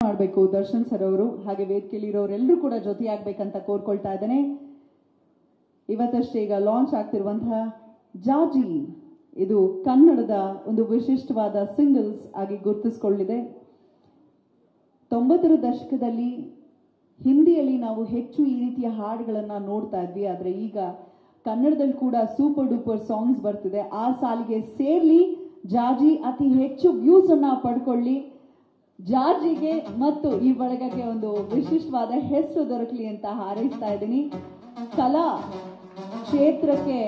ಮಾಡಬೇಕು ದರ್ಶನ್ ಸರ್ ಅವರು ಹಾಗೆ ವೇದಿಕೆಯಲ್ಲಿರೋರೆಲ್ಲರೂ ಕೂಡ ಜೊತೆಯಾಗಬೇಕಂತ ಕೋರ್ಕೊಳ್ತಾ ಇದ್ದೇನೆ. ಇವತ್ತಷ್ಟೇ ಈಗ ಲಾಂಚ್ ಆಗ್ತಿರುವಂತಹ ಜಾಜಿ ಇದು ಕನ್ನಡದ ಒಂದು ವಿಶಿಷ್ಟವಾದ ಸಿಂಗಲ್ಸ್ ಆಗಿ ಗುರುತಿಸಿಕೊಳ್ಳಿದೆ. 90ರ ದಶಕದಲ್ಲಿ ಹಿಂದಿಯಲ್ಲಿ ನಾವು ಹೆಚ್ಚು ಈ ರೀತಿಯ ಹಾಡುಗಳನ್ನ ನೋಡ್ತಾ ಇದ್ವಿ. ಆದ್ರೆ ಈಗ ಕನ್ನಡದಲ್ಲಿ ಕೂಡ ಸೂಪರ್ ಡೂಪರ್ ಸಾಂಗ್ಸ್ ಬರ್ತಿದೆ. ಆ ಸಾಲಿಗೆ ಸೇರ್ಲಿ ಜಾಜಿ ಅತಿ ಹೆಚ್ಚು ವ್ಯೂಸ್ ಅನ್ನ ಪಡ್ಕೊಳ್ಳಿ. ಜಾರ್ಜಿಗೆ ಮತ್ತು ಈ ಬಳಗಕ್ಕೆ ಒಂದು ವಿಶಿಷ್ಟವಾದ ಹೆಸರು ದೊರಕಲಿ ಅಂತ ಹಾರೈಸ್ತಾ ಇದ್ದೀನಿ. ಕಲಾ ಕ್ಷೇತ್ರಕ್ಕೆ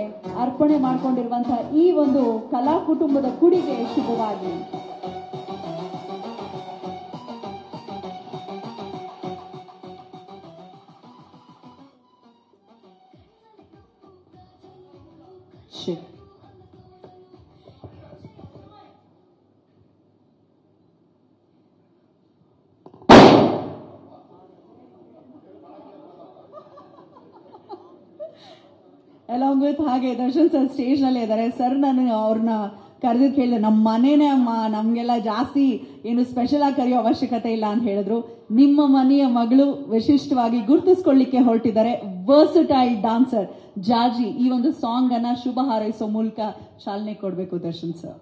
ಅರ್ಪಣೆ ಮಾಡಿಕೊಂಡಿರುವಂತಹ ಈ ಒಂದು ಕಲಾ ಕುಟುಂಬದ ಕುಡಿಗೆ ಶುಭವಾಗಿ. ಅಲಾಂಗ್ ವಿತ್ ಹಾಗೆ ದರ್ಶನ್ ಸರ್ ಸ್ಟೇಜ್ ನಲ್ಲಿ ಇದ್ದಾರೆ. ಸರ್ ನಾನು ಅವ್ರನ್ನ ಕರೆದಿದ್ದು ಕೇಳಿದೆ, ನಮ್ಮ ಮನೇನೆ ಅಮ್ಮ, ನಮ್ಗೆಲ್ಲ ಜಾಸ್ತಿ ಏನು ಸ್ಪೆಷಲ್ ಆಗಿ ಕರೆಯೋ ಅವಶ್ಯಕತೆ ಇಲ್ಲ ಅಂತ ಹೇಳಿದ್ರು. ನಿಮ್ಮ ಮನೆಯ ಮಗಳು ವಿಶಿಷ್ಟವಾಗಿ ಗುರುತಿಸ್ಕೊಳ್ಳಿಕ್ಕೆ ಹೊರಟಿದ್ದಾರೆ. ವರ್ಸಟೈಲ್ ಡಾನ್ಸರ್ ಜಾಜಿ ಈ ಒಂದು ಸಾಂಗ್ ಅನ್ನ ಶುಭ ಹಾರೈಸೋ ಮೂಲಕ ಚಾಲನೆ ಕೊಡಬೇಕು ದರ್ಶನ್ ಸರ್.